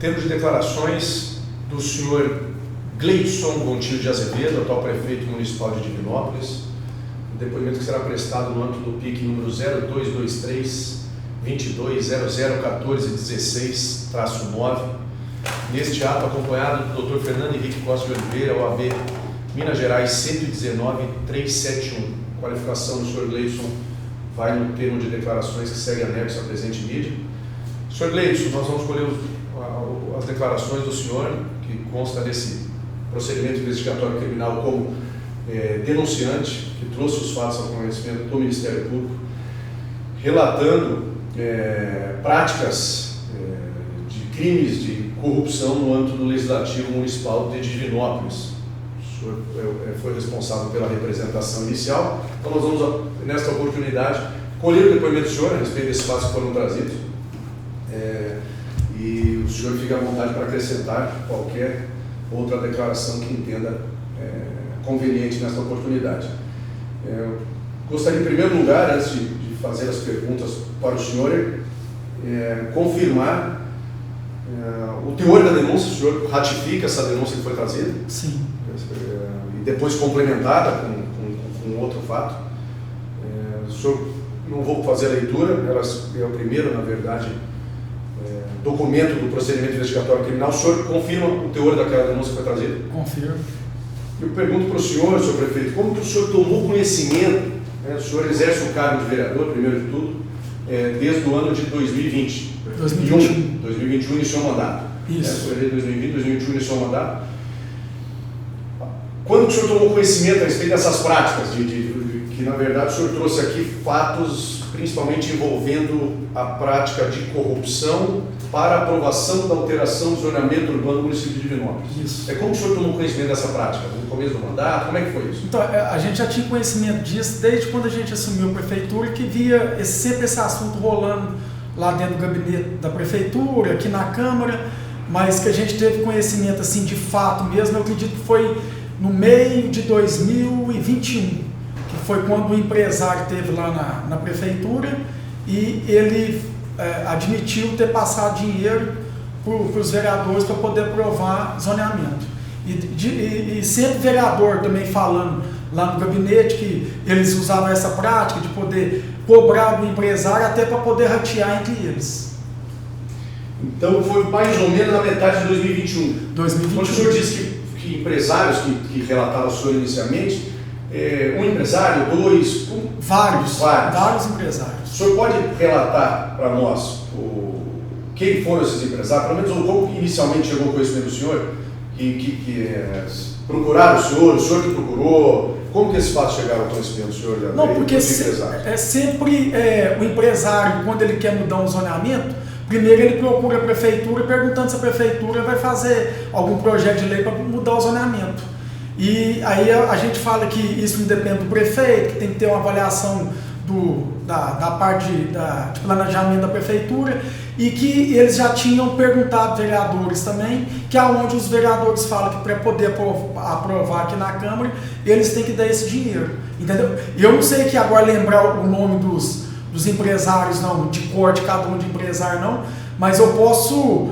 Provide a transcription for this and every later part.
Termo de declarações do senhor Gleidson Gontijo de Azevedo, atual prefeito municipal de Divinópolis. O depoimento que será prestado no âmbito do PIC número 0223-22001416-9. Neste ato, acompanhado do Dr. Fernando Henrique Costa de Oliveira, OAB Minas Gerais 119371. Qualificação do senhor Gleidson vai no termo de declarações que segue anexo à presente mídia. Senhor Gleidson, nós vamos escolher as declarações do senhor, que consta desse procedimento investigatório criminal como denunciante, que trouxe os fatos ao conhecimento do Ministério Público, relatando práticas de crimes de corrupção no âmbito do Legislativo Municipal de Divinópolis. O senhor foi responsável pela representação inicial, então nós vamos, nesta oportunidade, colher o depoimento do senhor a respeito desses fatos que foram trazidos. E o senhor fica à vontade para acrescentar qualquer outra declaração que entenda conveniente nesta oportunidade. Gostaria, em primeiro lugar, antes de fazer as perguntas para o senhor, confirmar o teor da denúncia. O senhor ratifica essa denúncia que foi trazida? Sim. E depois complementada com outro fato. O senhor, não vou fazer a leitura, ela é o primeiro, na verdade, documento do procedimento investigatório criminal. O senhor confirma o teor daquela denúncia que foi trazida? Confirmo. Eu pergunto para o senhor prefeito, como que o senhor tomou conhecimento, o senhor exerce o cargo de vereador, primeiro de tudo, desde o ano de 2020. 2021 iniciou o mandato. Isso. O senhor em 2020, 2021 iniciou o mandato. Quando que o senhor tomou conhecimento a respeito dessas práticas, que na verdade o senhor trouxe aqui fatos principalmente envolvendo a prática de corrupção para aprovação da alteração do zoneamento urbano do município de Divinópolis? Isso. Como o senhor tomou conhecimento dessa prática? No começo do mandato? Como é que foi isso? Então, a gente já tinha conhecimento disso desde quando a gente assumiu a prefeitura, que via sempre esse assunto rolando lá dentro do gabinete da prefeitura, aqui na Câmara, mas que a gente teve conhecimento assim de fato mesmo, eu acredito que foi no meio de 2021. Que foi quando o empresário esteve lá na prefeitura e ele admitiu ter passado dinheiro para os vereadores para poder aprovar zoneamento. E sempre vereador também falando lá no gabinete que eles usavam essa prática de poder cobrar do empresário até para poder ratear entre eles. Então foi mais ou menos na metade de 2021. 2021. Quando o senhor disse que empresários que relataram o senhor inicialmente, um empresário, dois? Vários empresários. O senhor pode relatar para nós quem foram esses empresários, pelo menos como inicialmente chegou o conhecimento do senhor, que procuraram o senhor que procurou, como que esses fatos chegaram ao conhecimento do senhor? Não, porque sempre o empresário, quando ele quer mudar um zoneamento, primeiro ele procura a prefeitura perguntando se a prefeitura vai fazer algum projeto de lei para mudar o zoneamento. E aí a gente fala que isso não depende do prefeito, que tem que ter uma avaliação da parte de planejamento da prefeitura, e que eles já tinham perguntado vereadores também, que é onde os vereadores falam que para poder aprovar aqui na Câmara, eles têm que dar esse dinheiro, entendeu? Eu não sei aqui agora lembrar o nome dos empresários, não, de cor de cada um de empresário, não, mas eu posso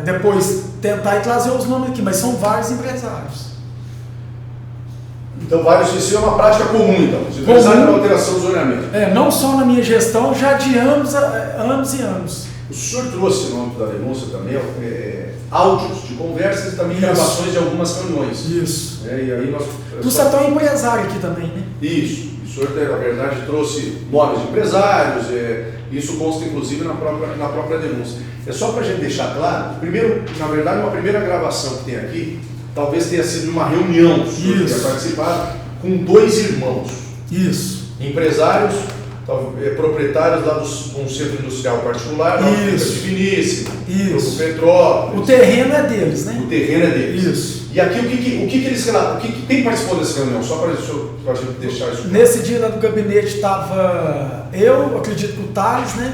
depois tentar e trazer os nomes aqui, mas são vários empresários. Então, isso é uma prática comum, então, os empresários para alteração do zoneamento. Não só na minha gestão, já de anos e anos. O senhor trouxe no âmbito da denúncia também áudios de conversas e também gravações de algumas reuniões. Isso. E aí nós... Você é tão empresário aqui também, né? Isso. O senhor, na verdade, trouxe nomes de empresários, isso consta inclusive na própria denúncia. É só para a gente deixar claro, primeiro, na verdade, uma primeira gravação que tem aqui, talvez tenha sido uma reunião que o senhor tenha participado com dois irmãos. Isso. Empresários, proprietários lá de um centro industrial particular, de Vinícius, do Petrópolis. O terreno é deles, né? O terreno é deles. Isso. E aqui o que eles relataram? Quem participou dessa reunião? Só para a gente deixar isso. Nesse dia lá do gabinete estava eu, acredito que o Thales, né?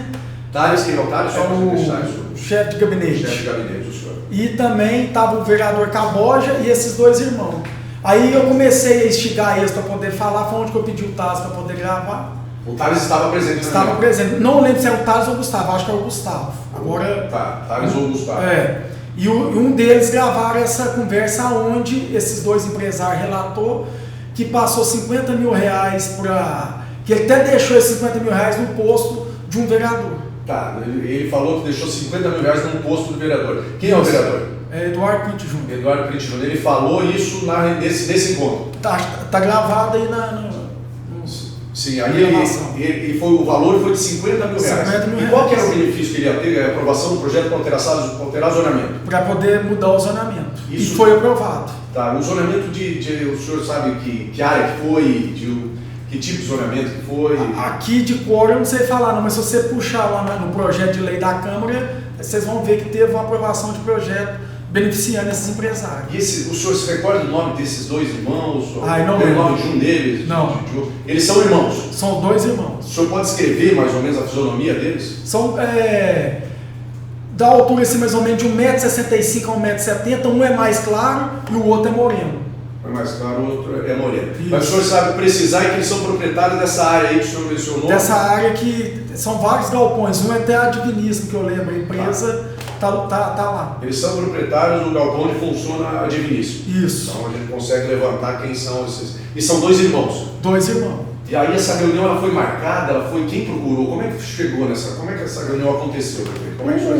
Thales, quem é o Thales? Só para deixar isso. O chefe de gabinete. O chefe de gabinete, o senhor. E também estava o vereador Caboja e esses dois irmãos. Aí eu comecei a instigar eles para poder falar, foi onde que eu pedi o Thales para poder gravar. O Thales estava presente. Estava presente. Não lembro se era o Thales ou o Gustavo, acho que era o Gustavo. Agora, tá, Thales ou Gustavo. E um deles gravaram essa conversa onde esses dois empresários relatou que passou 50 mil reais para... que ele até deixou esses 50 mil reais no posto de um vereador. Tá, ele falou que deixou 50 mil reais num posto do vereador. Quem é o vereador? É Eduardo Pinto Júnior. Eduardo Pinto Júnior. Ele falou isso nesse encontro. Tá gravado aí Sim, aí o valor foi de 50 mil reais. 50 mil reais. E qual que era o benefício que ele ia ter? A aprovação do projeto para alterar zonamento. Para poder mudar o zonamento. Isso. E foi aprovado. Tá, o zonamento o senhor sabe que área que foi, que tipo de zonamento que foi? Aqui de cor eu não sei falar não, mas se você puxar lá no projeto de lei da Câmara, vocês vão ver que teve uma aprovação de projeto beneficiando esses empresários. E o senhor se recorda do nome desses dois irmãos? Não lembro. O nome de um deles? Não. Eles são irmãos? São dois irmãos. O senhor pode descrever mais ou menos a fisionomia deles? São da altura assim, mais ou menos de 1,65 m a 1,70 m, um é mais claro e o outro é moreno. É mais claro, o outro é moreno. Isso. Mas o senhor sabe precisar que eles são proprietários dessa área aí que o senhor mencionou? Dessa área que são vários galpões, um é até a Divinismo, que eu lembro, a empresa tá lá. Eles são proprietários do galpão onde funciona a Divinício. Isso. Então a gente consegue levantar quem são esses. E são dois irmãos. Dois irmãos. E aí essa reunião ela foi marcada, quem procurou? Como é que chegou como é que essa reunião aconteceu? Como é que foi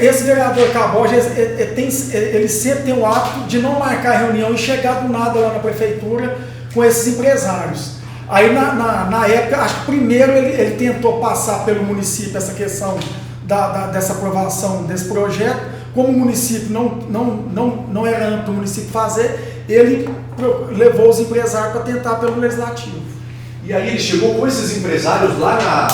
esse vereador Caboja, ele sempre tem o hábito de não marcar reunião e chegar do nada lá na prefeitura com esses empresários. Aí na época, acho que primeiro ele tentou passar pelo município essa questão dessa aprovação desse projeto. Como o município não era âmbito do município fazer, ele levou os empresários para tentar pelo legislativo. E aí ele chegou com esses empresários lá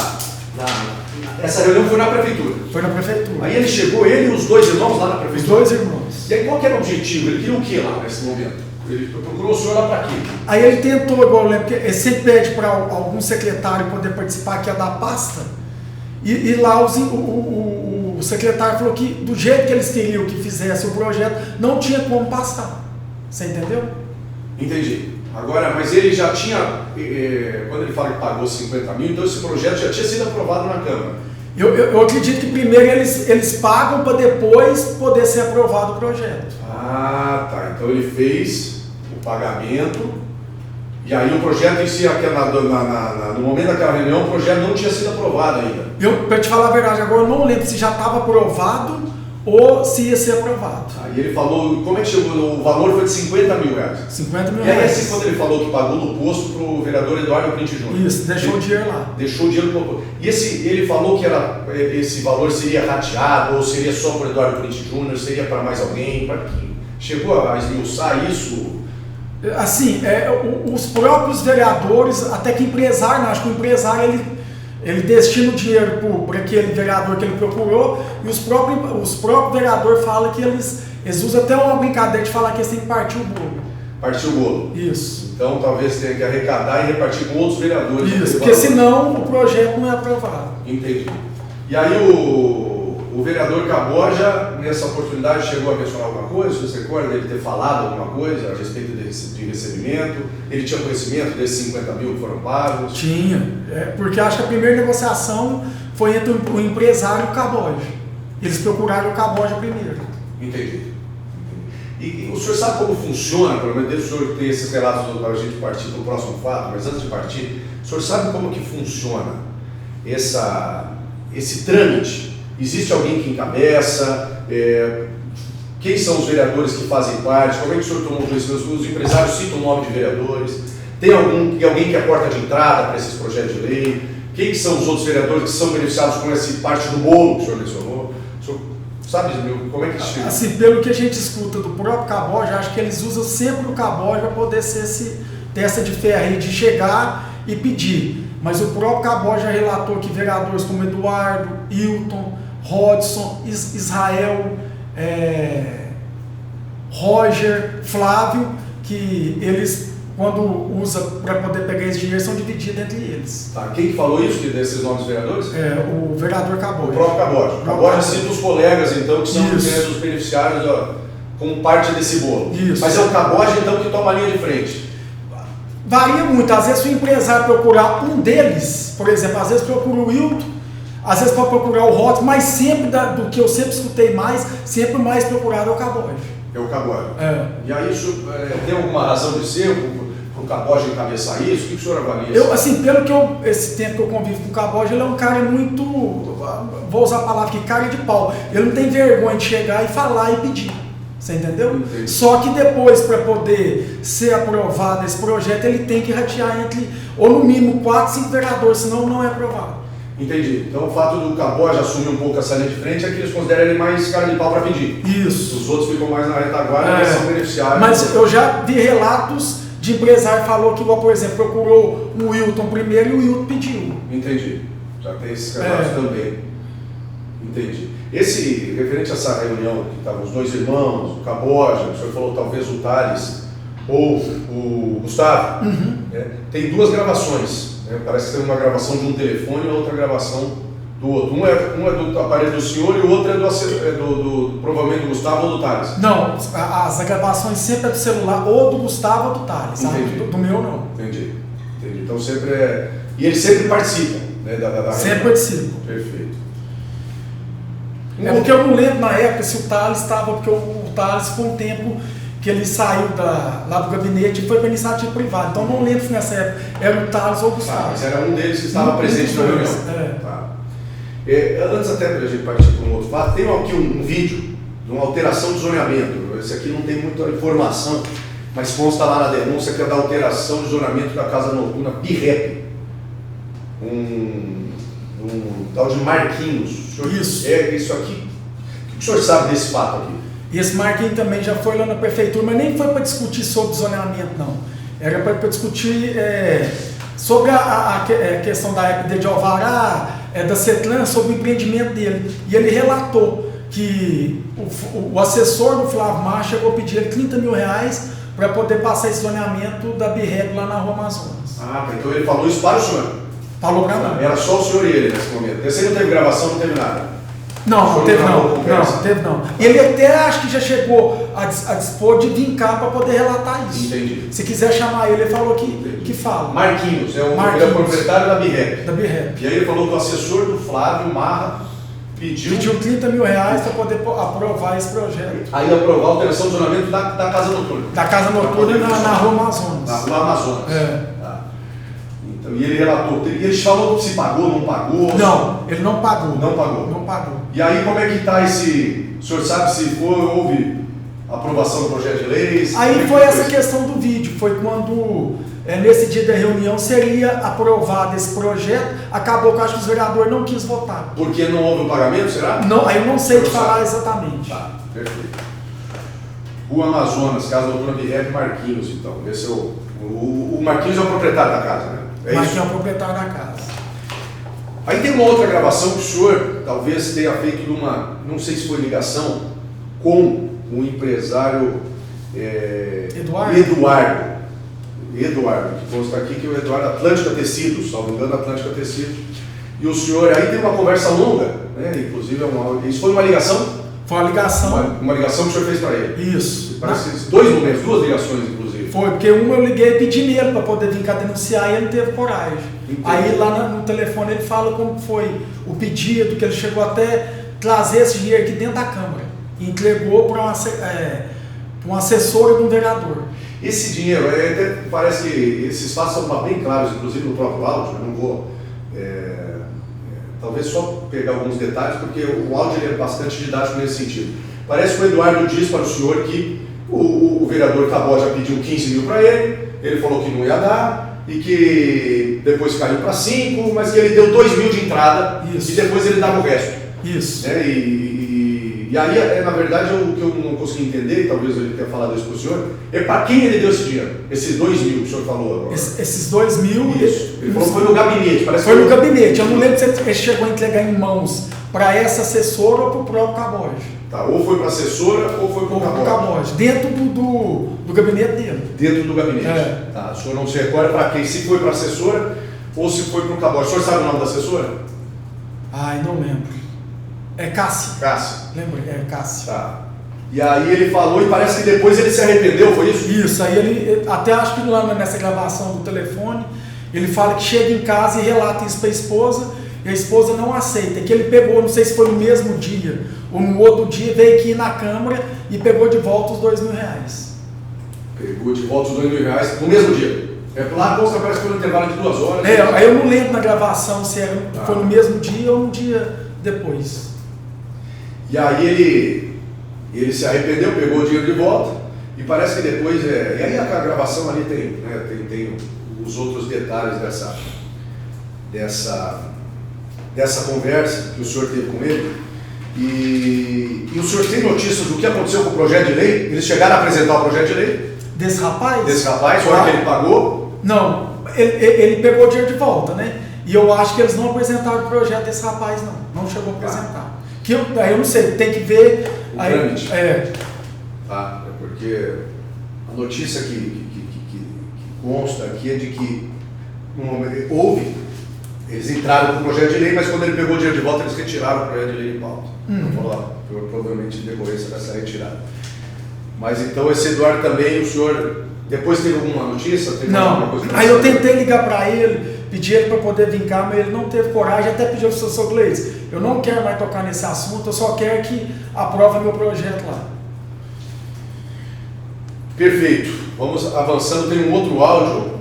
essa reunião foi na prefeitura? Foi na prefeitura. Aí ele chegou, ele e os dois irmãos lá na prefeitura? Os dois irmãos. E aí qual que era o objetivo? Ele queria o que lá nesse momento? Ele procurou o senhor lá para quê? Aí ele tentou, igual eu lembro, ele sempre pede para algum secretário poder participar, que é da pasta, e lá o secretário falou que do jeito que eles queriam que fizesse o projeto, não tinha como passar. Você entendeu? Entendi. Agora, mas ele já tinha, quando ele fala que pagou 50 mil, então esse projeto já tinha sido aprovado na Câmara. Eu acredito que primeiro eles pagam para depois poder ser aprovado o projeto. Ah, tá. Então ele fez o pagamento e aí o projeto em si, no momento daquela reunião, o projeto não tinha sido aprovado ainda. Para te falar a verdade, agora eu não lembro se já estava aprovado ou se ia ser aprovado. Aí ele falou, como é que chegou? O valor foi de 50 mil reais. 50 mil reais. E aí reais. quando ele falou que pagou no posto para o vereador Eduardo Pinto Júnior. Isso, deixou o dinheiro lá. Deixou o dinheiro no posto. E ele falou que esse valor seria rateado ou seria só para o Eduardo Pinto Júnior, seria para mais alguém? Para quem? Chegou a esmiuçar isso? Assim, os próprios vereadores, até que empresário, acho que o empresário ele destina o dinheiro para aquele vereador que ele procurou, e os próprios vereadores falam que eles usam até uma brincadeira de falar que eles têm que partir o bolo. Partir o bolo. Isso. Então talvez tenha que arrecadar e repartir com outros vereadores. Isso, porque senão o projeto não é aprovado. Entendi. E aí o vereador Caboja, nessa oportunidade, chegou a mencionar alguma coisa? Você recorda dele ter falado alguma coisa a respeito de recebimento? Ele tinha conhecimento desses 50 mil que foram pagos? Tinha, porque acho que a primeira negociação foi entre o empresário e o Caboja. Eles procuraram o Caboja primeiro. Entendi. E o senhor sabe como funciona, pelo menos desde o senhor ter esses relatos para a gente partir para o próximo fato, mas antes de partir, o senhor sabe como que funciona esse trâmite? Existe alguém que encabeça? Quem são os vereadores que fazem parte? Como é que o senhor tomou conhecimento? Os empresários citam o nome de vereadores? Tem alguém que é a porta de entrada para esses projetos de lei? Quem que são os outros vereadores que são beneficiados com essa parte do bolo que o senhor mencionou? O senhor sabe como é que chega? Assim, pelo que a gente escuta do próprio Caboja, acho que eles usam sempre o Caboja para poder ser esse testa de ferro aí, de chegar e pedir. Mas o próprio Caboja relatou que vereadores como Eduardo, Hilton, Rodson, Israel, Roger, Flávio, que eles, quando usa para poder pegar esse dinheiro, são divididos entre eles. Tá. Quem que falou isso, desses nomes vereadores? O vereador Caboja. O próprio Caboja. O Caboja cita os colegas, então, que são os beneficiários como parte desse bolo. Isso. Mas é o Caboja, então, que toma a linha de frente. Varia muito. Às vezes o empresário procurar um deles, por exemplo, às vezes procura o Wilton, às vezes pode procurar o Roth, mas sempre do que eu sempre escutei mais, sempre mais procurado é o Caboge. É o Caboge. E aí isso tem alguma razão de ser para o Caboge encabeçar isso? O que o senhor avalia? Eu, assim, esse tempo que eu convivo com o Caboge, ele é um cara muito, vou usar a palavra aqui, cara de pau. Ele não tem vergonha de chegar e falar e pedir. Você entendeu? Entendi. Só que depois, para poder ser aprovado esse projeto, ele tem que ratear entre, ou no mínimo, 4, 5 vereadores, senão não é aprovado. Entendi. Então o fato do Caboge assumir um pouco essa linha de frente é que eles consideram ele mais cara de pau para pedir. Isso. Os outros ficam mais na retaguarda e são beneficiários. Mas eu já vi relatos de empresário que falou que, por exemplo, procurou o Wilton primeiro e o Wilton pediu. Entendi. Já tem esses relatos também. Entendi. Esse, referente a essa reunião que estavam os dois irmãos, o Caboge, o senhor falou talvez o Thales ou o Gustavo, tem duas gravações. Parece que tem uma gravação de um telefone e outra gravação do outro. Um é do aparelho do senhor e o outro é provavelmente do Gustavo ou do Thales. Não, as gravações sempre é do celular ou do Gustavo ou do Thales. Do meu não. Entendi. Então sempre é. E eles sempre participam, né? Sempre participam. Perfeito. É porque eu não lembro na época se o Thales estava, porque o Thales com o tempo que ele saiu lá do gabinete e foi para iniciativa privada. Então não lembro se nessa época era o Thales ou o Gustavo. Mas era um deles que estava presente na reunião. Tá. Antes até para a gente partir para um outro fato, tem aqui um vídeo de uma alteração de zoneamento. Esse aqui não tem muita informação, mas consta lá na denúncia que é da alteração de zoneamento da casa noturna BIREP. Um tal de Marquinhos. Isso. Isso aqui. O que o senhor sabe desse fato aqui? E esse Marquinhos também já foi lá na prefeitura, mas nem foi para discutir sobre zoneamento, não. Era para discutir sobre a questão da EPD de Alvará, da CETLAN, sobre o empreendimento dele. E ele relatou que o assessor do Flávio Mar chegou a pedir ele R$30 mil para poder passar esse zoneamento da BIREP lá na Rua Amazonas. Então ele falou isso para o senhor? Falou para mim. Era só o senhor e ele nesse momento. Esse aí não teve gravação, não teve nada. Não teve não. E ele até acho que já chegou a dispor de vir cá para poder relatar isso. Entendi. Se quiser chamar ele falou que fala. Marquinhos, ele é o proprietário da BIREP. E aí ele falou que o assessor do Flávio Marra pediu R$30 mil para poder aprovar esse projeto. Aí aprovar a alteração do zonamento da casa noturna. Da casa noturna na Rua Amazonas. Na Rua Amazonas. E ele relatou, e ele falou se pagou, não pagou? Não, ele não pagou. Não pagou. E aí como é que está esse... O senhor sabe se houve aprovação do projeto de leis? Aí foi essa questão do vídeo, foi quando nesse dia da reunião seria aprovado esse projeto, acabou que eu acho que os vereadores não quis votar. Porque não houve o pagamento, será? Não, aí eu não sei te falar exatamente. Tá, perfeito. Rua Amazonas, casa noturna BIREP Marquinhos, então. Esse é o Marquinhos é o proprietário da casa, né? Marquinhos é o proprietário da casa. Aí tem uma outra gravação que o senhor talvez tenha feito não sei se foi ligação, com o empresário Eduardo, que consta aqui que é o Eduardo Atlântica Tecidos, salvo engano, Atlântica Tecidos. E o senhor, aí tem uma conversa longa, né? Inclusive, isso foi uma ligação? Foi uma ligação. Uma ligação que o senhor fez para ele? Isso. Parece dois momentos, duas ligações, inclusive. Foi, porque uma eu liguei e pedi nele para poder vir cá denunciar e ele não teve coragem. Entendi. Aí lá no telefone ele fala como foi o pedido, que ele chegou até trazer esse dinheiro aqui dentro da Câmara e entregou para um assessor e um vereador. Esse dinheiro, até parece que esses fatos são bem claros, inclusive no próprio áudio, eu não vou talvez só pegar alguns detalhes, porque o áudio ele é bastante didático nesse sentido. Parece que o Eduardo diz para o senhor que o vereador Caboge já pediu 15 mil para ele falou que não ia dar, e que depois caiu para 5, mas que ele deu 2 mil de entrada. Isso. E depois ele dava o resto. Isso. Né? E aí, na verdade, o que eu não consegui entender, e talvez ele tenha falado isso para o senhor, é para quem ele deu esse dinheiro? Esses 2 mil que o senhor falou agora. Esses 2 mil... Isso. Ele falou que foi no gabinete. Parece foi no gabinete. Eu não lembro se ele chegou a entregar em mãos para essa assessora ou para o próprio Caboge. Tá, ou foi para a assessora ou foi para o Caboge. Dentro do gabinete dele. Dentro do gabinete. Tá, o senhor não se recorda para quem? Se foi para a assessora ou se foi para o Caboge. O senhor sabe o nome da assessora? Ai, não lembro. É Cássia. Cássia. Lembra? É Cássia. Tá. E aí ele falou e parece que depois ele se arrependeu, foi isso? Isso, aí ele, até acho que lá nessa gravação do telefone, ele fala que chega em casa e relata isso para a esposa, e a esposa não aceita, que ele pegou, não sei se foi no mesmo dia, ou no outro dia, veio aqui na Câmara e pegou de volta os R$2.000. Pegou de volta os R$2.000 no mesmo dia? Lá consta, parece que foi no intervalo de 2 horas. Aí eu não lembro na gravação se foi no mesmo dia ou um dia depois. E aí ele se arrependeu, pegou o dinheiro de volta, e parece que depois, e aí a gravação ali tem, né, tem os outros detalhes dessa conversa que o senhor teve com ele, e o senhor tem notícias do que aconteceu com o projeto de lei? Eles chegaram a apresentar o projeto de lei? Desse rapaz? Desse rapaz, a hora que ele pagou? Não, ele pegou o dinheiro de volta, né? E eu acho que eles não apresentaram o projeto desse rapaz, não chegou a apresentar. Aí eu não sei, tem que ver. O trâmite. É porque a notícia que consta aqui é de que eles entraram com o projeto de lei, mas quando ele pegou o dinheiro de volta, eles retiraram o projeto de lei de pauta. Provavelmente em decorrência dessa retirada. Mas então esse Eduardo também, o senhor, depois teve alguma notícia? Não, aí eu tentei ligar para ele, pedi ele para poder vir cá, mas ele não teve coragem, até pediu para o seu Gleice, eu não quero mais tocar nesse assunto, eu só quero que aprove meu projeto lá. Perfeito, vamos avançando, tem um outro áudio,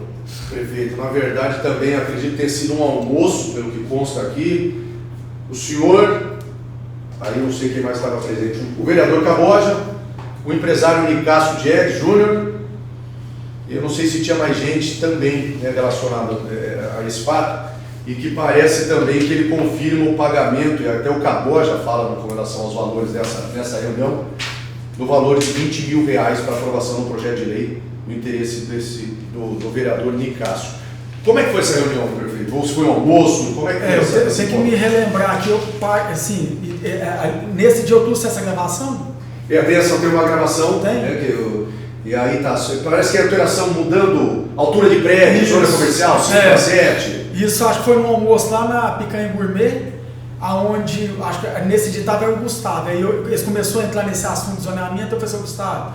prefeito, na verdade também acredito ter sido um almoço, pelo que consta aqui, o senhor, aí não sei quem mais estava presente, o vereador Caboja, o empresário Nicásio Diegues Júnior, eu não sei se tinha mais gente também, né, relacionada a esse fato, e que parece também que ele confirma o pagamento, e até o Caboja fala com relação aos valores dessa reunião, do valor de R$20.000 para aprovação do projeto de lei, no interesse do vereador Nicásio. Como é que foi essa reunião, prefeito? Ou se foi um almoço? Como é que foi Você tem que me relembrar que nesse dia eu trouxe essa gravação? Tem uma gravação, tem? Né, e aí tá, parece que é a alteração mudando altura de prédio, zona comercial, 5 para 7. Isso, acho que foi no almoço lá na Picanha Gourmet, aonde, acho que nesse dia estava o Gustavo, aí eles começaram a entrar nesse assunto de zoneamento, eu falei, Gustavo,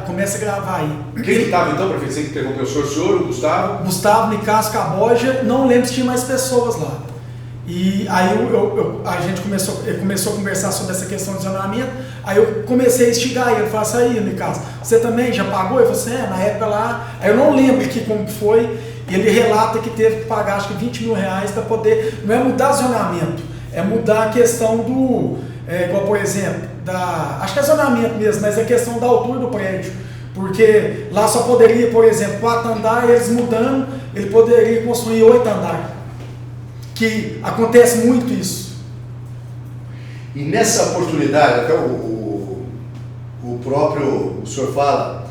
começa a gravar aí. Quem que estava então, prefeito? Você que interrompeu o senhor, o Gustavo? Gustavo, Nicásio, Caboja, não lembro se tinha mais pessoas lá. E aí ele começou a conversar sobre essa questão de zoneamento, aí eu comecei a instigar ele, falei assim, aí Nicásio, você também já pagou? Ele falou assim, na época lá, aí eu não lembro aqui como que foi, ele relata que teve que pagar acho que R$20.000 para poder, não é mudar zonamento, é mudar a questão do, igual por exemplo, acho que é zonamento mesmo, mas é questão da altura do prédio, porque lá só poderia, por exemplo, 4 andares, eles mudando, ele poderia construir 8 andares. Que acontece muito isso. E nessa oportunidade, até o senhor fala,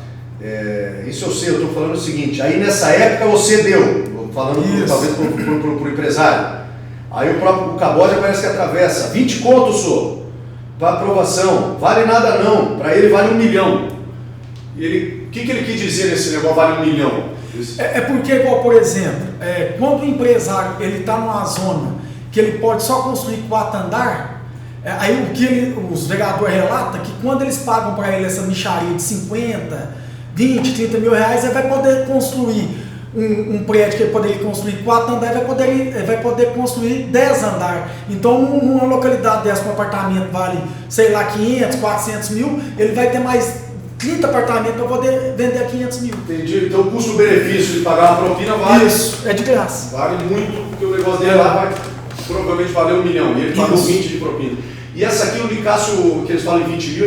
isso eu sei, eu estou falando o seguinte, aí nessa época você deu, falando talvez para o empresário, aí o Caboja parece que atravessa, 20 contos, senhor, para aprovação, vale nada não, para ele vale 1 milhão. E o que ele quis dizer nesse negócio, vale 1 milhão? Porque, igual, por exemplo, quando o empresário está numa zona que ele pode só construir 4 andares, aí o que os vereadores relatam que quando eles pagam para ele essa mixaria de 50, 20, 30 mil reais, ele vai poder construir um prédio que ele poderia construir 4 andares, vai poder construir 10 andares. Então, numa localidade dessa, um apartamento vale, sei lá, 500, 400 mil, ele vai ter mais 30 apartamentos para poder vender a 500 mil. Entendi. Então o custo-benefício de pagar uma propina vale. Isso, é de graça. Vale muito, porque o negócio dele lá vai provavelmente valer 1 milhão. E ele pagou 20 de propina. E essa aqui, o Nicásio, que eles falam em 20 mil,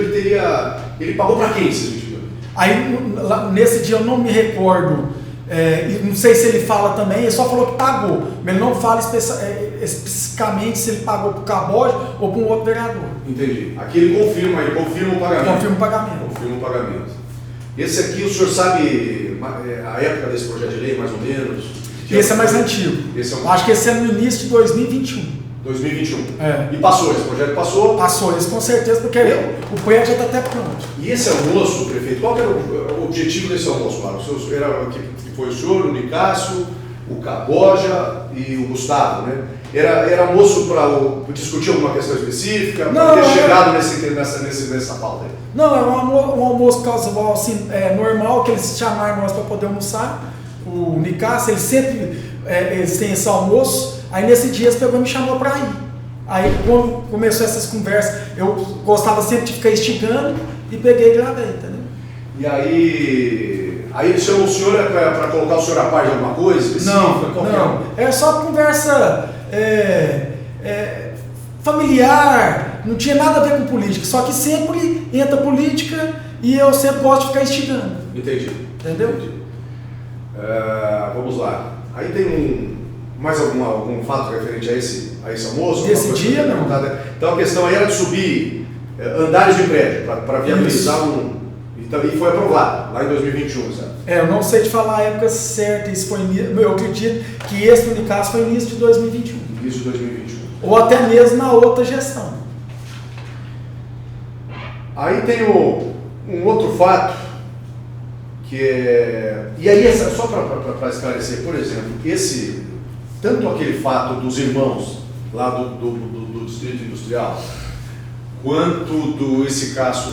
ele pagou para quem esses 20 mil? Aí, nesse dia eu não me recordo, não sei se ele fala também, ele só falou que pagou, mas ele não fala especificamente se ele pagou para o Caboja ou para um outro vereador. Entendi. Aqui ele confirma o pagamento. Confirma o pagamento. Esse aqui, o senhor sabe a época desse projeto de lei, mais ou menos? Esse é mais antigo. Acho que esse é no início de 2021. 2021. E passou, esse projeto passou? Passou, isso com certeza, porque o prédio já está até pronto. E esse almoço, prefeito, qual que era o objetivo desse almoço, Marcos? Que foi o senhor, o Nicásio, o Caboja e o Gustavo, né? Era almoço para discutir alguma questão específica? Não, ter chegado nessa pauta aí? Não, era um almoço casual, assim, normal, que eles chamaram nós para poder almoçar. O Nicasso, eles têm esse almoço, aí nesse dia eles pegou e me chamou para ir. Aí quando começou essas conversas, eu gostava sempre de ficar instigando e peguei e gravei, entendeu? E aí eles chamam o senhor para colocar o senhor a par de alguma coisa específica? Não, é só conversa familiar, não tinha nada a ver com política, só que sempre entra política e eu sempre gosto de ficar instigando. Entendi. Entendeu? Entendi. Vamos lá. Aí tem mais algum fato referente a esse almoço? Esse dia, não. Então a questão aí era de subir andares de prédio para viabilizar E foi aprovado lá em 2021, certo? Eu não sei te falar a época certa, eu acredito que esse no caso foi início de 2021. Início de 2021. Ou até mesmo na outra gestão. Aí tem um outro fato, que é... E aí, só para esclarecer, por exemplo, tanto aquele fato dos irmãos lá do Distrito Industrial, quanto esse caso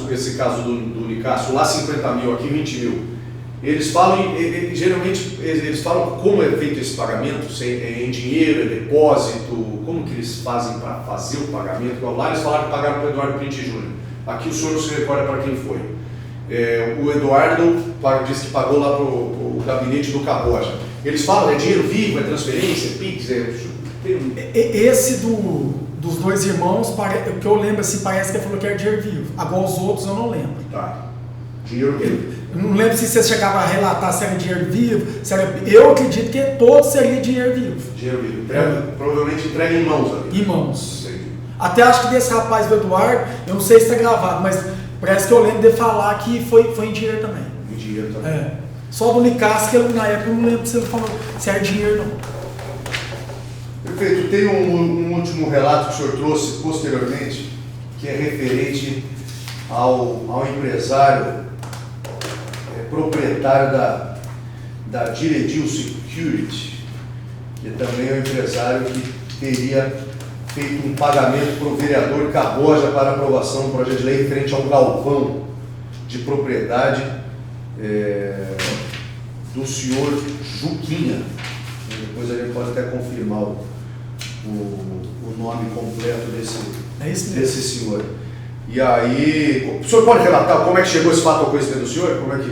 do Nicasso, lá 50 mil, aqui 20 mil, eles falam, geralmente, eles falam como é feito esse pagamento, se é em dinheiro, é depósito, como que eles fazem para fazer o pagamento. Lá eles falaram que pagaram para o Eduardo Print Júnior. Aqui o senhor não se recorda para quem foi. O Eduardo disse que pagou lá para o gabinete do Caboja. Eles falam, é dinheiro vivo, é transferência, é PIX, Esse dos dois irmãos, o que eu lembro assim, parece que ele falou que era dinheiro vivo. Agora os outros eu não lembro. Tá. Dinheiro vivo. Eu não lembro se você chegava a relatar se era dinheiro vivo, eu acredito que todos seria dinheiro vivo. Dinheiro vivo. Provavelmente entrega em mãos ali. Em mãos. Entendi. Até acho que desse rapaz do Eduardo, eu não sei se está gravado, mas parece que eu lembro de falar que foi em dinheiro também. Em dinheiro também. Só do Nicasso, que na época eu não lembro se ele falou se era dinheiro ou não. Perfeito. Tem um último relato que o senhor trouxe posteriormente, que é referente ao empresário proprietário da Diredil Security, que também é um empresário que teria feito um pagamento para o vereador Caboja para aprovação do projeto de lei referente ao galpão de propriedade do senhor Juquinha. Depois a gente pode até confirmar o nome completo desse senhor. E aí, o senhor pode relatar como é que chegou esse fato ao conhecimento do senhor? Como é que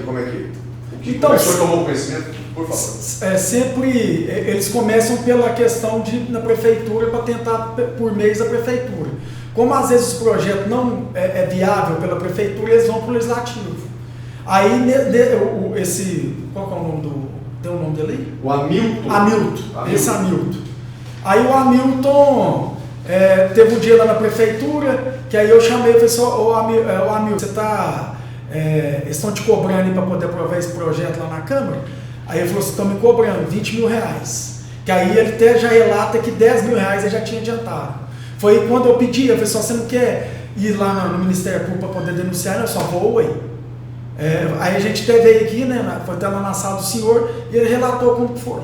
o senhor tomou conhecimento? Por favor. Sempre eles começam pela questão de ir na prefeitura para tentar por meio da prefeitura. Como às vezes o projeto não é viável pela prefeitura, eles vão para o legislativo. Aí qual que é o nome tem o nome dele aí? O Hamilton. Hamilton. Aí o Hamilton teve um dia lá na prefeitura, que aí eu chamei e falei assim, Hamilton, você está... eles estão te cobrando para poder aprovar esse projeto lá na Câmara? Aí ele falou assim, estão me cobrando 20 mil reais. Que aí ele até já relata que 10 mil reais ele já tinha adiantado. Foi quando eu pedi, eu falei assim, você não quer ir lá no Ministério Público para poder denunciar? Eu só vou, aí. Aí a gente veio aqui, né, foi até lá na sala do senhor, e ele relatou como foi.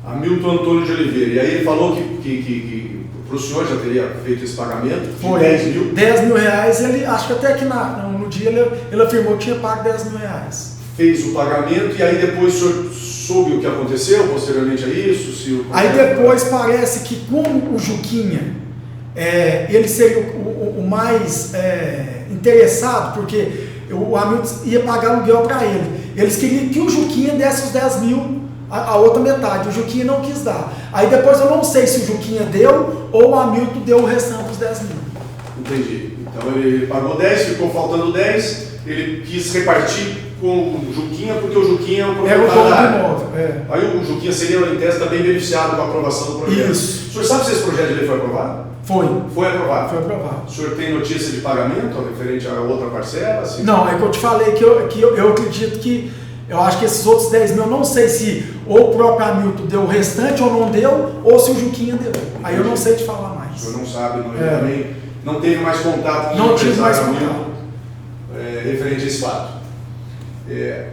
Hamilton Antônio de Oliveira. E aí ele falou que para o senhor já teria feito esse pagamento de foi 10 mil? 10 mil reais, ele, acho que até aqui no dia ele afirmou que tinha pago 10 mil reais. Fez o pagamento e aí depois o senhor soube o que aconteceu posteriormente a isso? Aí depois parece que como o Juquinha, ele seria o mais interessado, porque o Hamilton ia pagar aluguel para ele. Eles queriam que o Juquinha desse os 10 mil, a outra metade. O Juquinha não quis dar. Aí depois eu não sei se o Juquinha deu ou o Hamilton deu o restante dos 10 mil. Entendi. Então ele pagou 10, ficou faltando 10, ele quis repartir com o Juquinha, porque o Juquinha é o proprietário da área. Aí o Juquinha seria, em tese, também beneficiado com a aprovação do projeto. Isso. O senhor sabe se esse projeto de lei foi aprovado? Foi aprovado. Foi aprovado. O senhor tem notícia de pagamento referente a outra parcela? Assim? Não, é que eu te falei que eu acredito que, eu acho que esses outros 10 mil, eu não sei se ou o próprio Hamilton deu o restante ou não deu, ou se o Juquinha deu. Aí eu não sei te falar mais. O senhor não sabe, também não teve mais contato com o empresário Hamilton referente a esse fato.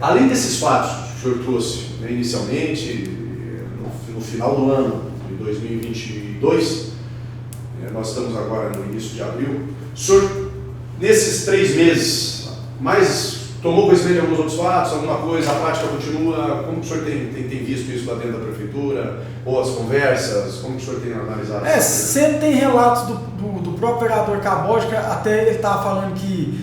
Além desses fatos que o senhor trouxe inicialmente, no final do ano de 2022, nós estamos agora no início de abril. O senhor, nesses 3 meses, tomou conhecimento de alguns outros fatos, alguma coisa, a prática continua? Como que o senhor tem visto isso lá dentro da prefeitura? Ou as conversas? Como que o senhor tem analisado isso? Sempre tem relatos do próprio vereador Caboja, que até ele estava falando que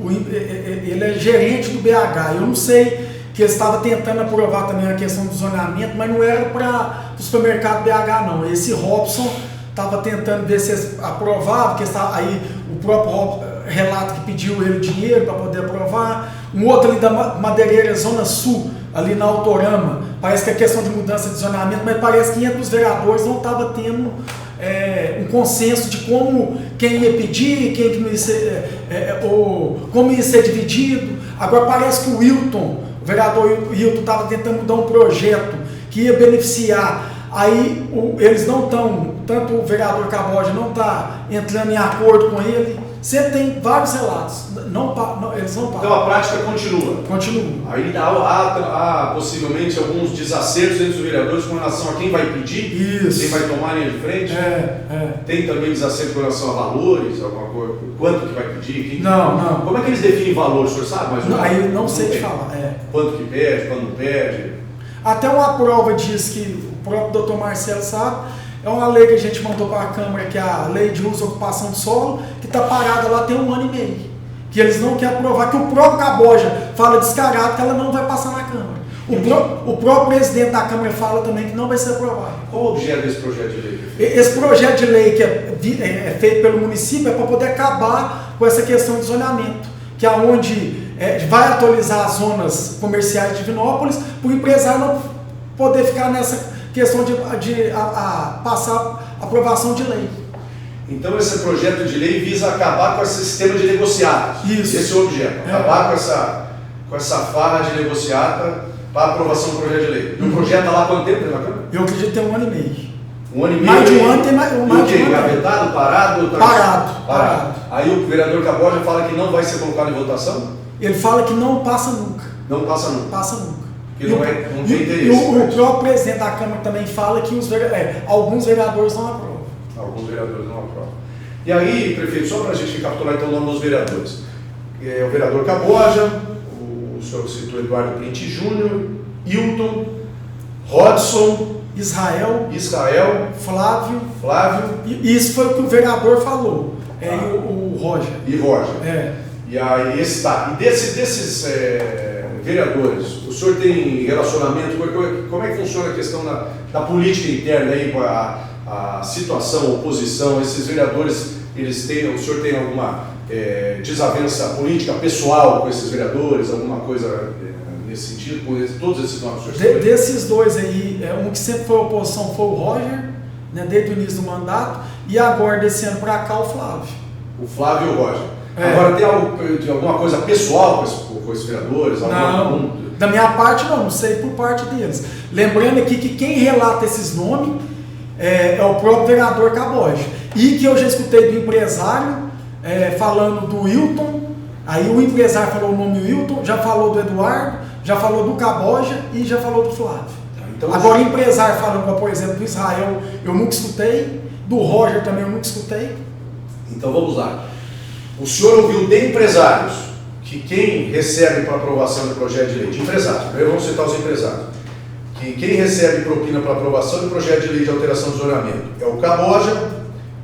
ele é gerente do BH. Eu não sei que ele estava tentando aprovar também a questão do zoneamento, mas não era para o supermercado BH não. Esse Robson estava tentando ver se aprovava, porque aí o próprio Robson relata que pediu ele dinheiro para poder aprovar. Um outro ali da Madeireira Zona Sul, ali na Autorama, parece que é questão de mudança de zoneamento, mas parece que entre os vereadores não estava tendo um consenso de quem ia pedir, como ia ser dividido. Agora parece que o vereador Wilton estava tentando mudar um projeto que ia beneficiar. Aí eles não estão, tanto o vereador Caboja não está entrando em acordo com ele. Sempre tem vários relatos. Eles não param. Então a prática continua. Continua. Aí há possivelmente alguns desacertos entre os vereadores com relação a quem vai pedir, Isso. quem vai tomar a linha de frente. Tem também desacerto com relação a valores, alguma coisa, quanto que vai pedir? Não. Como é que eles definem valores, o senhor sabe? Mas aí não sei te falar. Quanto que pede, quando não pede? Até uma prova diz que o próprio doutor Marcelo sabe. É uma lei que a gente mandou para a Câmara, que é a Lei de Uso e Ocupação do Solo, que está parada lá tem 1 ano e meio. Que eles não querem aprovar, que o próprio Caboja fala descarado que ela não vai passar na Câmara. O próprio presidente da Câmara fala também que não vai ser aprovado. Qual o objeto desse projeto de lei? Esse projeto de lei que é feito pelo município é para poder acabar com essa questão de zoneamento, que é onde vai atualizar as zonas comerciais de Divinópolis, para o empresário não poder ficar nessa questão de passar aprovação de lei. Então esse projeto de lei visa acabar com esse sistema de negociatas. Isso. Esse é o objeto. Acabar com essa farra de negociata para aprovação do projeto de lei. E o projeto está lá há quanto tempo na Câmara? Eu acredito que tem 1 ano e meio. 1 ano e meio? Mais de 1 ano tem mais de 1 ano. O quê? Engavetado, parado? Parado. Aí o vereador Caboja fala que não vai ser colocado em votação? Ele fala que não passa nunca. Não passa nunca? Passa nunca. Porque não tem interesse. E o próprio presidente da Câmara também fala que alguns vereadores não aprovam. Alguns vereadores não aprovam. E aí, prefeito, só para a gente recapitular então o nome dos vereadores. O vereador Caboja, o senhor citou Eduardo Print Júnior, Hilton, Rodson, Israel, Flávio. E isso foi o que o vereador falou. E o Roger. E Roger. E aí, E desses vereadores, o senhor tem relacionamento? Como é que funciona a questão da política interna aí, a situação, a oposição? Esses vereadores, o senhor tem alguma desavença política pessoal com esses vereadores? Alguma coisa nesse sentido? Com todos esses nomes que o senhor tem? Desses dois aí, um que sempre foi oposição foi o Roger, né, desde o início do mandato, e agora desse ano para cá o Flávio. O Flávio e o Roger. Agora tem alguma coisa pessoal com esses vereadores? Não, da minha parte não sei por parte deles. Lembrando aqui que quem relata esses nomes é o próprio vereador Caboja. E que eu já escutei do empresário falando do Wilton, aí o empresário falou o nome Wilton, já falou do Eduardo, já falou do Caboja e já falou do Flávio. Então, agora o empresário falando, por exemplo, do Israel, eu nunca escutei, do Roger também eu nunca escutei. Então vamos lá. O senhor ouviu de empresários que quem recebe para aprovação do projeto de lei, de empresários, primeiro vamos citar os empresários, que quem recebe propina para aprovação do projeto de lei de alteração do zoneamento é o Caboja,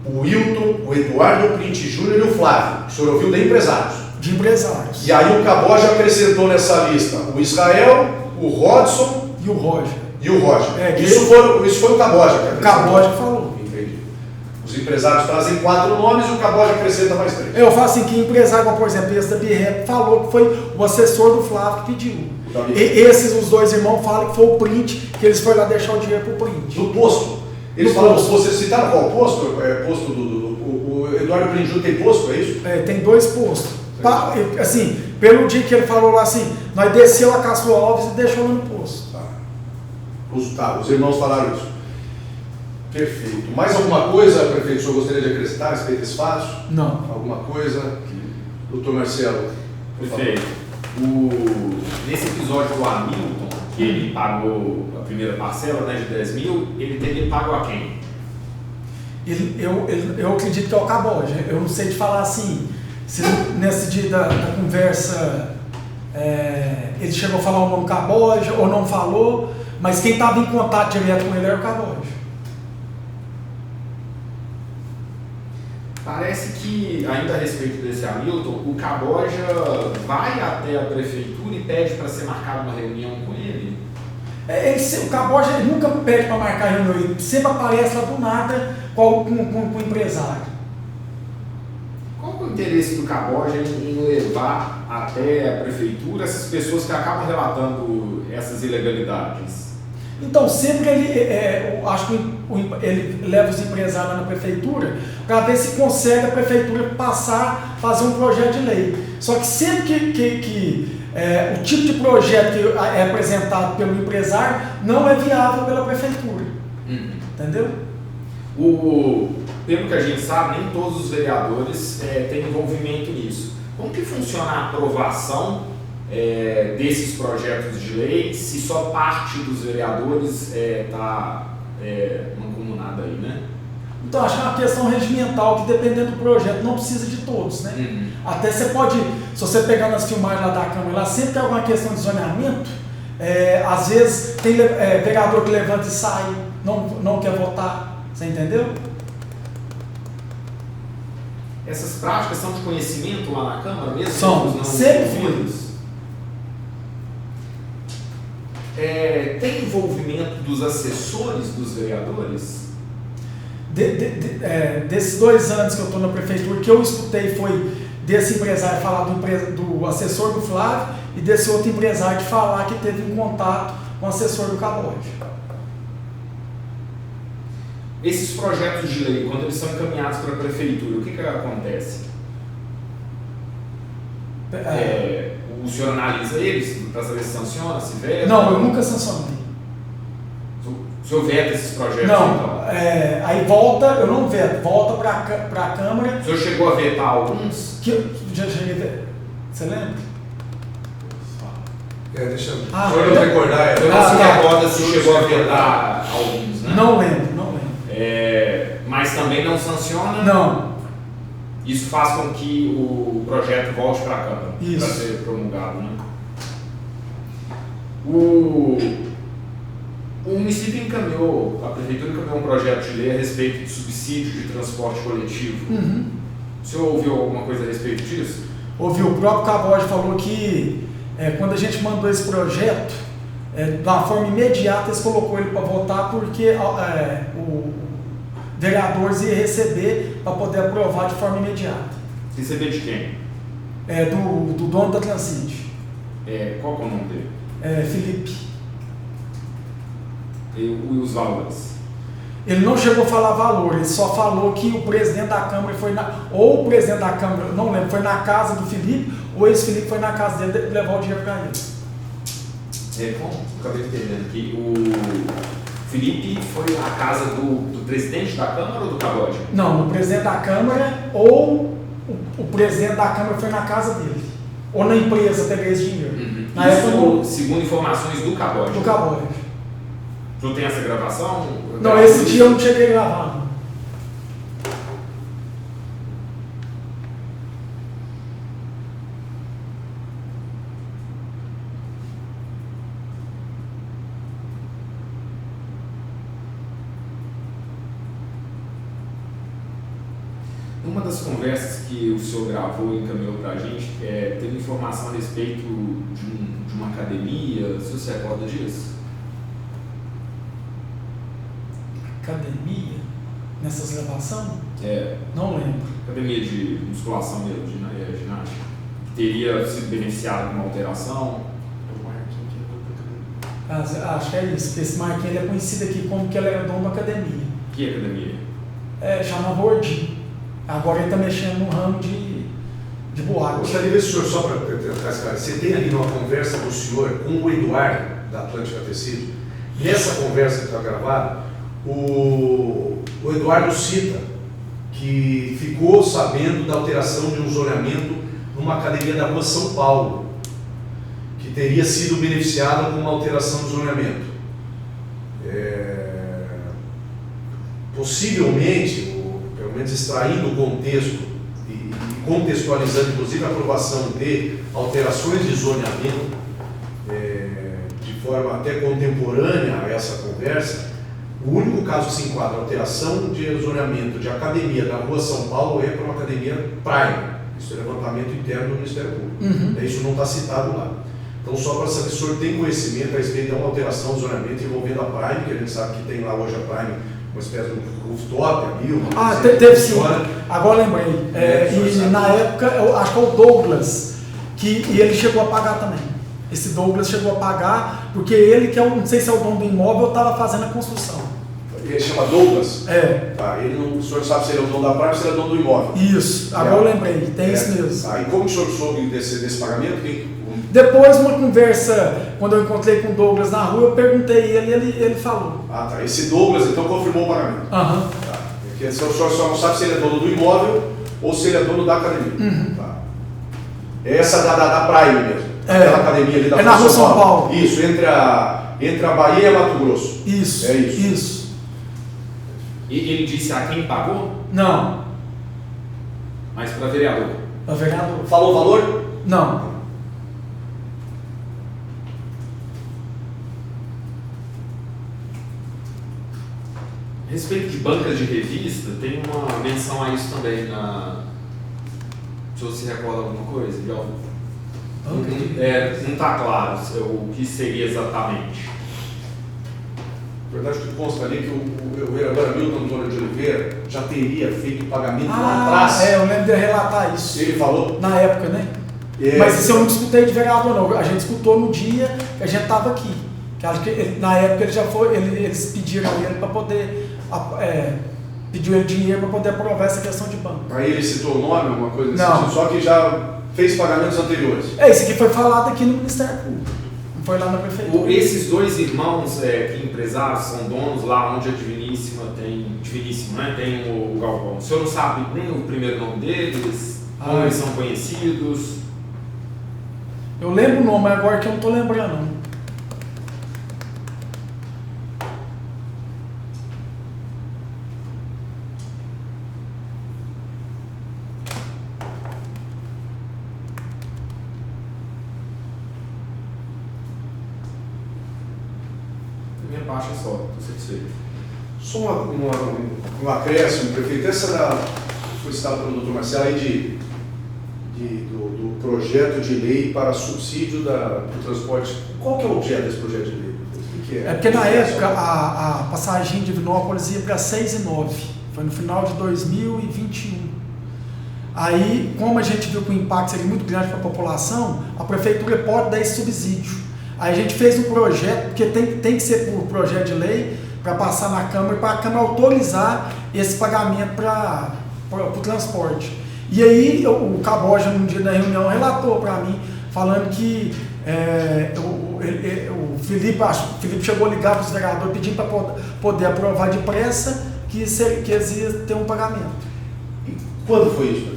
o Wilton, o Eduardo Print Júnior e o Flávio. O senhor ouviu de empresários. De empresários. E aí o Caboja acrescentou nessa lista o Israel, o Rodson e o Roger. Isso foi o Caboja que acrescentou. O Caboja que falou. Os empresários trazem 4 nomes e o Caboja acrescenta mais 3. Eu falo assim, que empresário, por exemplo, esse da BREP falou que foi o assessor do Flávio que pediu. Os dois irmãos falam que foi o Print, que eles foram lá deixar o dinheiro pro Print. Do posto. Eles falam do posto. Vocês citaram qual posto? Posto o Eduardo Print Júnior tem posto, é isso? Tem 2 postos. Assim, pelo dia que ele falou lá assim, nós desceu a Castro Alves e deixou lá no posto. Os irmãos falaram isso. Perfeito. Mais alguma coisa, prefeito, o senhor gostaria de acrescentar a respeito desse fato? Não. Alguma coisa? Doutor Marcelo. Perfeito. Nesse episódio do Hamilton, que ele pagou a primeira parcela, né, de 10 mil, ele teria pago a quem? Eu acredito que é o Caboja. Eu não sei te falar assim, se nesse dia da conversa ele chegou a falar o nome Caboja ou não falou, mas quem estava em contato direto com ele era o Caboja. Parece que, ainda a respeito desse Hamilton, o Caboja vai até a prefeitura e pede para ser marcada uma reunião com ele? O Caboja nunca pede para marcar reunião, ele sempre aparece lá do nada com o empresário. Qual é o interesse do Caboja em levar até a prefeitura essas pessoas que acabam relatando essas ilegalidades? Então, sempre acho que ele leva os empresários lá na prefeitura para ver se consegue a prefeitura fazer um projeto de lei. Só que sempre que o tipo de projeto que é apresentado pelo empresário não é viável pela prefeitura. Entendeu? Pelo que a gente sabe, nem todos os vereadores têm envolvimento nisso. Como que funciona a aprovação desses projetos de lei, se só parte dos vereadores está mancomunada aí, né? Então, acho que é uma questão regimental que, dependendo do projeto, não precisa de todos, né? Até você pode, se você pegar nas filmagens lá da Câmara, lá sempre tem alguma questão de zoneamento, às vezes tem vereador que levanta e sai, não quer votar, você entendeu? Essas práticas são de conhecimento lá na Câmara mesmo? São, sempre foi. Tem envolvimento dos assessores dos vereadores? Desses 2 anos que eu estou na prefeitura, o que eu escutei foi desse empresário falar do assessor do Flávio e desse outro empresário de falar que teve um contato com o assessor do Caboja. Esses projetos de lei, quando eles são encaminhados para a prefeitura, o que acontece? O senhor analisa eles para saber se sanciona, se veta? Não, eu nunca sancionei. O senhor veta esses projetos? Não, então? Aí volta, eu não veto, volta para a Câmara. O senhor chegou a vetar alguns? Que eu já cheguei a ver. Você lembra? Deixa eu recordar. Eu não se recorda se chegou a vetar alguns, né? Não lembro. Mas também não sanciona? Não. Isso faz com que o projeto volte para a Câmara para ser promulgado, né? O município a prefeitura encaminhou um projeto de lei a respeito de subsídio de transporte coletivo. O senhor ouviu alguma coisa a respeito disso? Ouviu, o próprio Caboja falou que quando a gente mandou esse projeto, da forma imediata eles colocou ele para votar porque o vereadores ia receber para poder aprovar de forma imediata. Receber de quem? Do dono da Transcend. Qual que é o nome dele? Felipe. E os valores? Ele não chegou a falar valor, ele só falou que o presidente da Câmara ou o presidente da Câmara, não lembro, foi na casa do Felipe, ou esse Felipe foi na casa dele levar o dinheiro para ele. Acabei de entender aqui. O Felipe foi à casa do presidente da Câmara ou do Caboja? Não, o presidente da Câmara ou o presidente da Câmara foi na casa dele. Ou na empresa pegar esse dinheiro. Na época, segundo informações do Caboja. Do Caboja. Tu tem essa gravação? Não, esse dia eu não cheguei a gravar. Uma das conversas que o senhor gravou e encaminhou para a gente, teve informação a respeito de uma academia, o senhor se recorda disso? Academia? Nessas gravações? Não lembro. Academia de musculação mesmo, de ginástica, que teria sido beneficiado com uma alteração. Acho que é isso, porque esse Marquinhos é conhecido aqui como que ele era dono da academia. Que academia? Chamava Ordim. Agora ele está mexendo no ramo de boate. Gostaria de ver se o senhor, só para tentar esclarecer, você tem ali uma conversa do senhor com o Eduardo, da Atlântica Tecido. Nessa conversa que está gravada, o Eduardo cita que ficou sabendo da alteração de um zoneamento numa academia da rua São Paulo, que teria sido beneficiada com uma alteração de zoneamento. Possivelmente, ou pelo menos extraindo o contexto e contextualizando inclusive a aprovação de alterações de zoneamento de forma até contemporânea a essa conversa, o único caso que se enquadra alteração de zoneamento de academia da Rua São Paulo é para uma academia Prime. Isso é levantamento interno do Ministério Público. Isso não está citado lá. Então, só para saber se o senhor tem conhecimento a respeito de uma alteração de zoneamento envolvendo a Prime, que a gente sabe que tem lá hoje a Prime, uma espécie de rooftop ali. Teve sim. Agora lembrei. E na época, eu acho que é o Douglas, e ele chegou a pagar também. Esse Douglas chegou a pagar, porque ele, que não sei se é o dono do imóvel, estava fazendo a construção. Ele chama Douglas? Tá, o senhor sabe se ele é o dono da Prime ou se ele é o dono do imóvel? Isso, agora eu lembrei, tem isso mesmo. E como o senhor soube desse pagamento? Depois, uma conversa, quando eu encontrei com o Douglas na rua, eu perguntei ele falou. Tá. Esse Douglas, então, confirmou o pagamento. Porque o senhor só não sabe se ele é dono do imóvel ou se ele é dono da academia. Essa da Prime mesmo. Aquela academia ali da na Rua São Paulo. Isso, entre a Bahia e Mato Grosso. Isso. É isso. E ele disse a quem pagou? Não. Mas para vereador. Para vereador. Falou o valor? Não. A respeito de bancas de revista, tem uma menção a isso também na. Se você se recorda alguma coisa, não está claro o que seria exatamente. Na verdade, o que consta ali é que o vereador Hamilton Antônio de Oliveira já teria feito o pagamento lá atrás. Eu lembro de relatar isso. Ele falou? Na época, né? Mas isso eu não escutei de vereador, não. A gente escutou no dia que a gente estava aqui. Que acho que na época ele já foi, eles pediram ele para poder. Pediu ele dinheiro para poder aprovar essa questão de banco. Aí ele citou o nome, alguma coisa desse sentido, só que já fez pagamentos anteriores. Isso aqui foi falado aqui no Ministério Público. Não foi lá na prefeitura. Esses dois irmãos que empresários são donos lá onde a Diviníssima tem o galpão. O senhor não sabe nem o primeiro nome deles, como eles são conhecidos? Eu lembro o nome, agora que eu não estou lembrando. Não. Baixa só, estou satisfeito. Só um acréscimo, prefeito. Essa foi citada pelo doutor Marcelo aí do projeto de lei para subsídio do transporte. Qual que é o objeto desse projeto de lei? O que é? Porque na época a passagem de Divinópolis ia para 6,9. Foi no final de 2021. Aí, como a gente viu que o impacto seria muito grande para a população, a prefeitura pode dar esse subsídio. Aí a gente fez um projeto, porque tem que ser por projeto de lei, para passar na Câmara, para a Câmara autorizar esse pagamento para o transporte. E aí o Caboja, num dia da reunião, relatou para mim, falando que o Felipe chegou a ligar para os vereadores pedindo para poder aprovar depressa que eles iam ter um pagamento. E quando foi isso,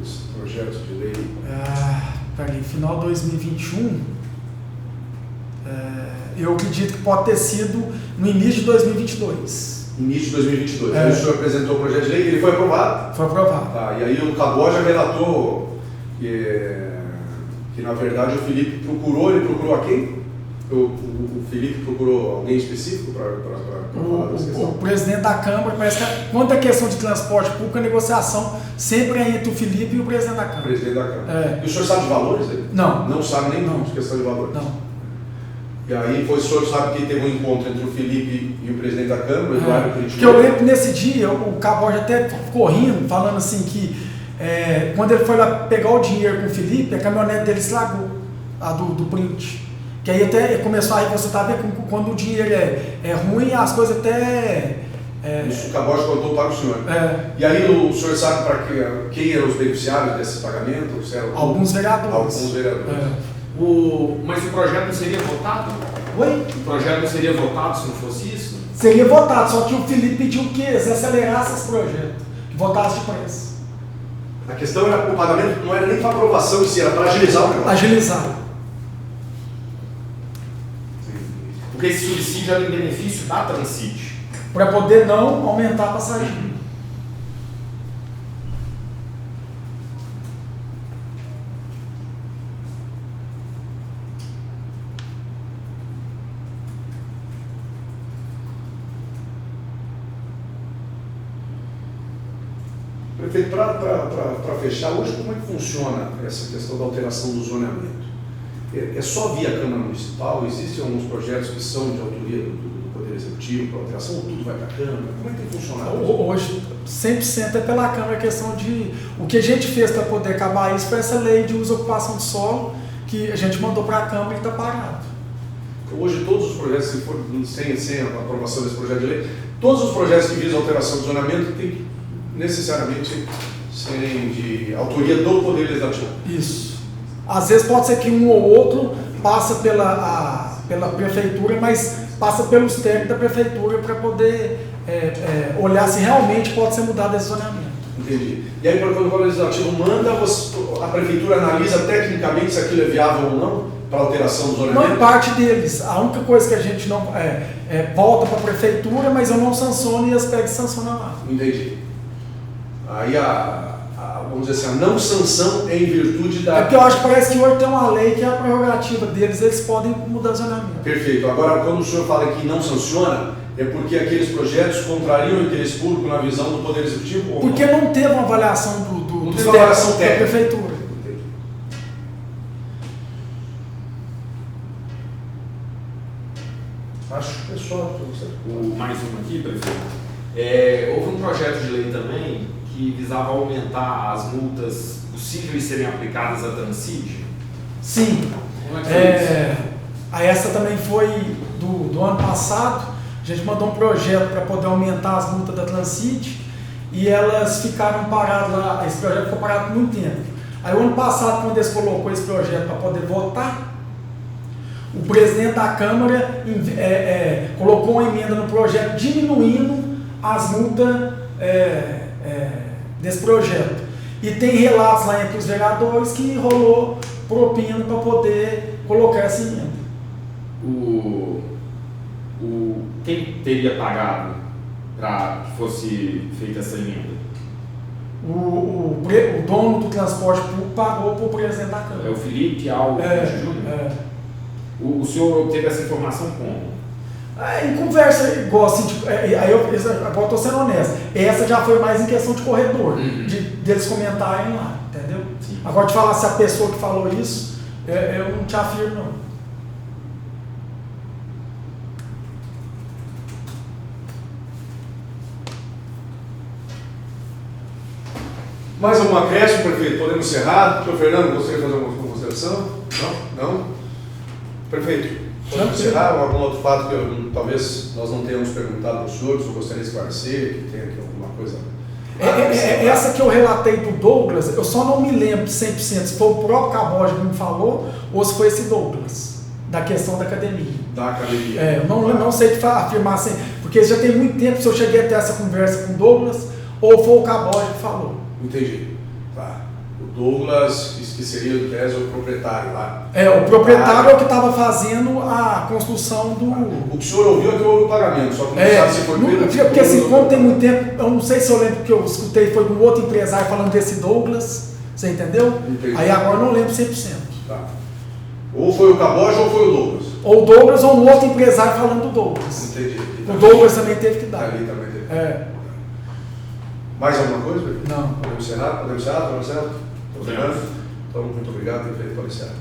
esse projeto de lei? Peraí, final de 2021... eu acredito que pode ter sido no início de 2022. Início de 2022. Aí o senhor apresentou o projeto de lei e ele foi aprovado? Foi aprovado. E aí o Caboja relatou que na verdade o Felipe ele procurou a quem? O Felipe procurou alguém específico para falar dessa questão? O presidente da Câmara, parece que quanto à questão de transporte público, a negociação sempre é entre o Felipe e o presidente da Câmara. O presidente da Câmara. E o senhor sabe de valores aí? Não. Não sabe nem de questão de valores? Não. E aí o senhor sabe que teve um encontro entre o Felipe e o presidente da Câmara, o Eduardo Curitiba. Porque eu lembro que nesse dia o Caboja até ficou rindo, falando assim que quando ele foi lá pegar o dinheiro com o Felipe, a caminhonete dele estragou, a do print. Que aí até começou aí, você tá vendo quando o dinheiro é ruim, as coisas até... Isso o Caboja contou para o senhor. E aí o senhor sabe para quem eram os beneficiários desse pagamento? Alguns vereadores. Alguns vereadores. Mas o projeto não seria votado? Oi? O projeto não seria votado se não fosse isso? Seria votado, só que o Felipe pediu que eles acelerassem esse projeto, que votasse depressa. A questão era o pagamento não era nem para aprovação em si, era para agilizar o negócio. Agilizar. porque esse subsídio era em benefício da Transcity. Para poder não aumentar a passagem. Prefeito, para fechar, hoje como é que funciona essa questão da alteração do zoneamento? É só via Câmara Municipal? Existem alguns projetos que são de autoria do Poder Executivo para alteração ou tudo vai para a Câmara? Como é que tem funcionado? Hoje, 100% é pela Câmara, a questão de... O que a gente fez para poder acabar isso foi essa lei de uso e ocupação do solo, que a gente mandou para a Câmara e está parado. Hoje todos os projetos, se for sem a aprovação desse projeto de lei, todos os projetos que visam alteração do zoneamento têm que necessariamente serem de autoria do Poder Legislativo. Isso. Às vezes pode ser que um ou outro passa pela prefeitura, mas passa pelos técnicos da prefeitura para poder olhar se realmente pode ser mudado esse zoneamento. Entendi. E aí, quando o Poder Legislativo manda, a prefeitura analisa tecnicamente se aquilo é viável ou não para alteração do zoneamento? Não é parte deles. A única coisa que a gente não volta para a prefeitura, mas eu não sanciono e as PEGs sancionam lá. Entendi. Aí vamos dizer assim, a não sanção é em virtude da... É porque eu acho que parece que hoje tem uma lei que é a prerrogativa deles, eles podem mudar o zoneamento. Perfeito. Agora, quando o senhor fala que não sanciona, é porque aqueles projetos contrariam o interesse público na visão do Poder Executivo? Ou porque não teve uma avaliação dos avaliação da técnica. prefeitura. Acho que é só. Mais uma aqui, prefeito. Houve um projeto de lei também que visava aumentar as multas possíveis serem aplicadas à Transcity. Sim. Como é que foi isso? Essa também foi do ano passado. A gente mandou um projeto para poder aumentar as multas da Transcity e elas ficaram paradas lá. Esse projeto ficou parado por muito tempo. Aí o ano passado, quando eles colocou esse projeto para poder votar, o presidente da Câmara colocou uma emenda no projeto diminuindo as multas desse projeto. E tem relatos lá entre os vereadores que rolou propina para poder colocar essa emenda. Quem teria pagado para que fosse feita essa emenda? O dono do transporte público pagou para o presidente da Câmara. É o Felipe Alves Júnior? O senhor obteve essa informação como? Em conversa, igual assim, agora estou sendo honesto, essa já foi mais em questão de corredor, deles comentarem lá, entendeu? Sim. Agora, de falar se a pessoa que falou isso, eu não te afirmo, não. Mais algum acréscimo, prefeito? Podemos encerrar? Doutor Fernando, gostaria de fazer alguma consideração? Não? Prefeito, podemos encerrar? Algum outro fato que talvez nós não tenhamos perguntado para o senhor, que o senhor gostaria de esclarecer, que tem aqui alguma coisa? Essa que eu relatei do Douglas, eu só não me lembro 100% se foi o próprio Caboja que me falou ou se foi esse Douglas, da questão da academia. Da academia. Eu não sei afirmar assim, porque já tem muito tempo se eu cheguei a ter essa conversa com o Douglas ou foi o Caboja que falou. Entendi. Tá. O Douglas, que seria do tese o proprietário lá. O proprietário é o que estava fazendo a construção do... O que o senhor ouviu é que houve o pagamento, só que não sabe se foi pelo... Porque assim, como tem muito tempo, eu não sei se eu lembro que eu escutei, foi de um outro empresário falando desse Douglas, você entendeu? Entendi. Aí agora eu não lembro 100%. Tá. Ou foi o Caboja ou foi o Douglas. Ou o Douglas ou um outro empresário falando do Douglas. Entendi. O Douglas também teve que dar. Ali também teve. Mais alguma coisa? Não. Podemos encerrar? Podemos encerrar? Então, muito obrigado, prefeito, por encerrar.